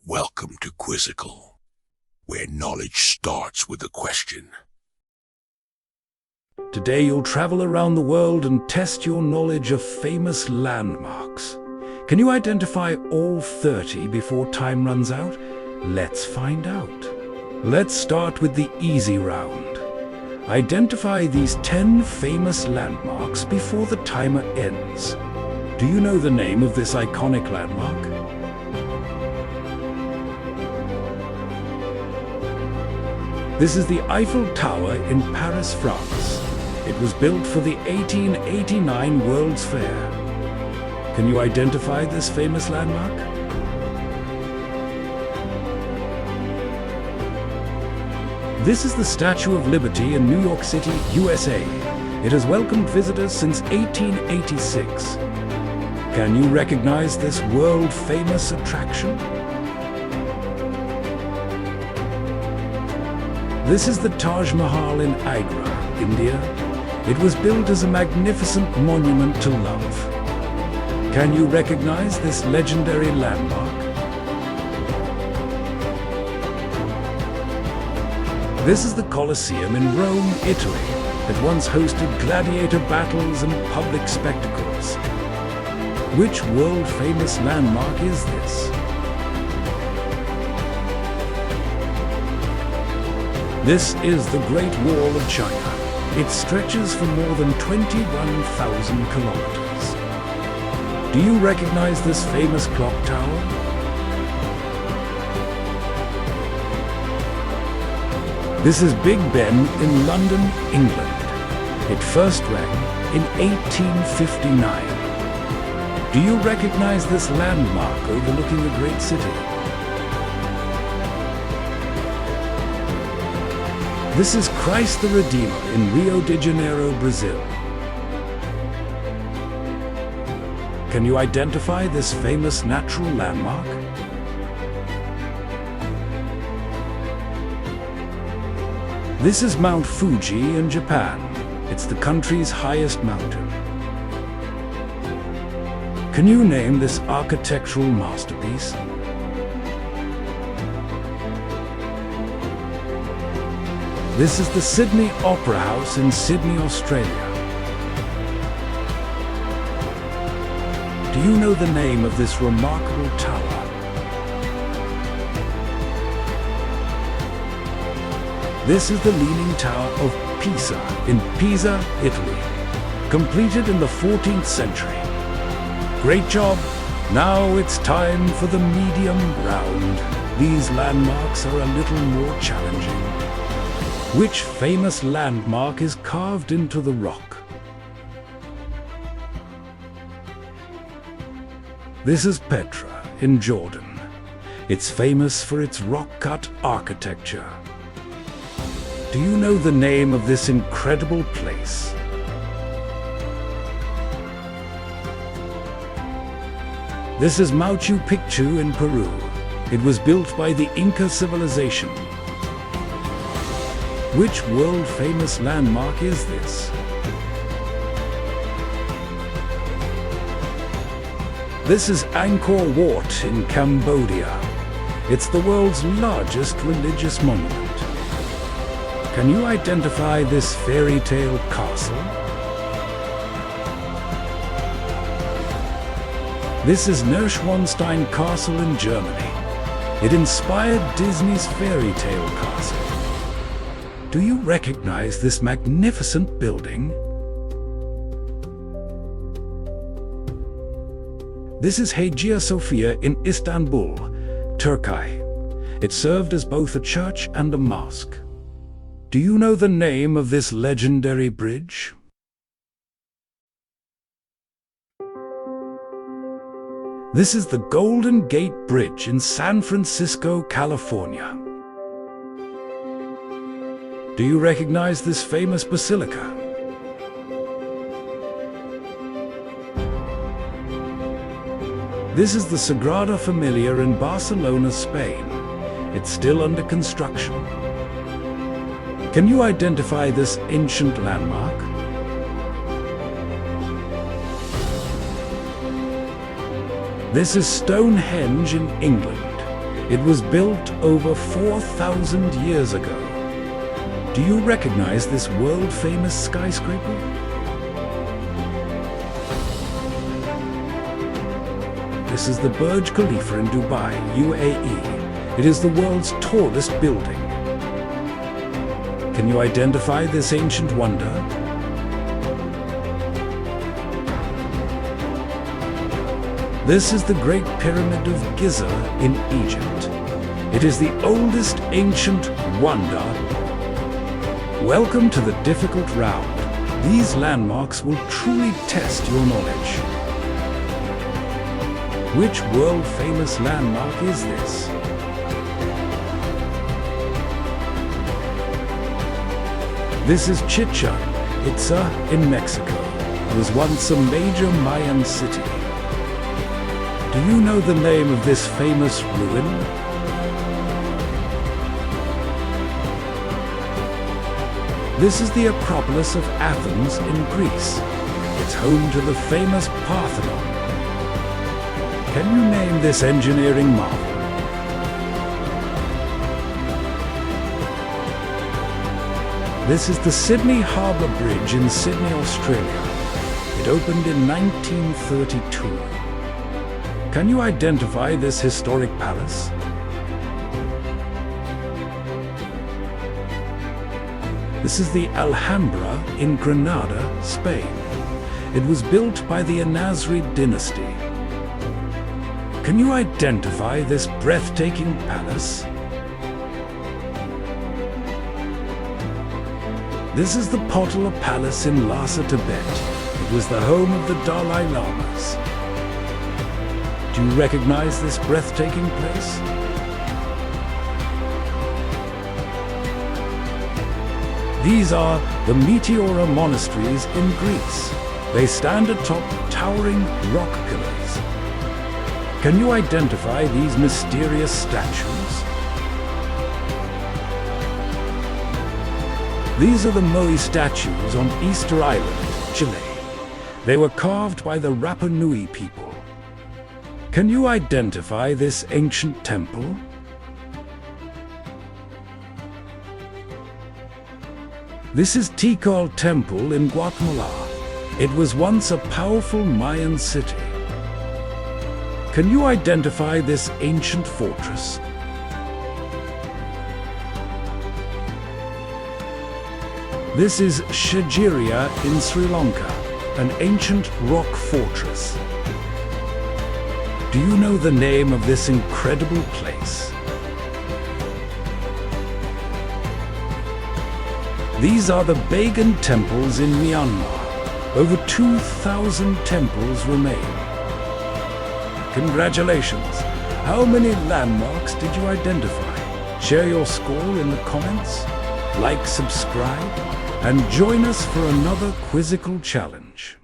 Welcome to Quizickle, where knowledge starts with a question. Today you'll travel around the world and test your knowledge of famous landmarks. Can you identify all 30 before time runs out? Let's find out. Let's start with the easy round. Identify these 10 famous landmarks before the timer ends. Do you know the name of this iconic landmark? This is the Eiffel Tower in Paris, France. It was built for the 1889 World's Fair. Can you identify this famous landmark? This is the Statue of Liberty in New York City, USA. It has welcomed visitors since 1886. Can you recognize this world-famous attraction? This is the Taj Mahal in Agra, India. It was built as a magnificent monument to love. Can you recognize this legendary landmark? This is the Colosseum in Rome, Italy. It once hosted gladiator battles and public spectacles. Which world-famous landmark is this? This is the Great Wall of China. It stretches for more than 21,000 kilometers. Do you recognize this famous clock tower? This is Big Ben in London, England. It first rang in 1859. Do you recognize this landmark overlooking the great city? This is Christ the Redeemer in Rio de Janeiro, Brazil. Can you identify this famous natural landmark? This is Mount Fuji in Japan. It's the country's highest mountain. Can you name this architectural masterpiece? This is the Sydney Opera House in Sydney, Australia. Do you know the name of this remarkable tower? This is the Leaning Tower of Pisa in Pisa, Italy, completed in the 14th century. Great job! Now it's time for the medium round. These landmarks are a little more challenging. Which famous landmark is carved into the rock? This is Petra in Jordan. It's famous for its rock-cut architecture. Do you know the name of this incredible place? This is Machu Picchu in Peru. It was built by the Inca civilization. Which world-famous landmark is this? This is Angkor Wat in Cambodia. It's the world's largest religious monument. Can you identify this fairy tale castle? This is Neuschwanstein Castle in Germany. It inspired Disney's fairy tale castle. Do you recognize this magnificent building? This is Hagia Sophia in Istanbul, Turkey. It served as both a church and a mosque. Do you know the name of this legendary bridge? This is the Golden Gate Bridge in San Francisco, California. Do you recognize this famous basilica? This is the Sagrada Familia in Barcelona, Spain. It's still under construction. Can you identify this ancient landmark? This is Stonehenge in England. It was built over 4,000 years ago. Do you recognize this world-famous skyscraper? This is the Burj Khalifa in Dubai, UAE. It is the world's tallest building. Can you identify this ancient wonder? This is the Great Pyramid of Giza in Egypt. It is the oldest ancient wonder. Welcome to the difficult round. These landmarks will truly test your knowledge. Which world-famous landmark is this? This is Chichen Itza in Mexico. It was once a major Mayan city. Do you know the name of this famous ruin? This is the Acropolis of Athens in Greece. It's home to the famous Parthenon. Can you name this engineering marvel? This is the Sydney Harbour Bridge in Sydney, Australia. It opened in 1932. Can you identify this historic palace? This is the Alhambra in Granada, Spain. It was built by the Anazrid dynasty. Can you identify this breathtaking palace? This is the Potala Palace in Lhasa, Tibet. It was the home of the Dalai Lamas. Do you recognize this breathtaking place? These are the Meteora monasteries in Greece. They stand atop towering rock pillars. Can you identify these mysterious statues? These are the Moai statues on Easter Island, Chile. They were carved by the Rapa Nui people. Can you identify this ancient temple? This is Tikal Temple in Guatemala. It was once a powerful Mayan city. Can you identify this ancient fortress? This is Sigiriya in Sri Lanka, an ancient rock fortress. Do you know the name of this incredible place? These are the Bagan Temples in Myanmar. Over 2,000 temples remain. Congratulations! How many landmarks did you identify? Share your score in the comments, like, subscribe, and join us for another Quizickle challenge.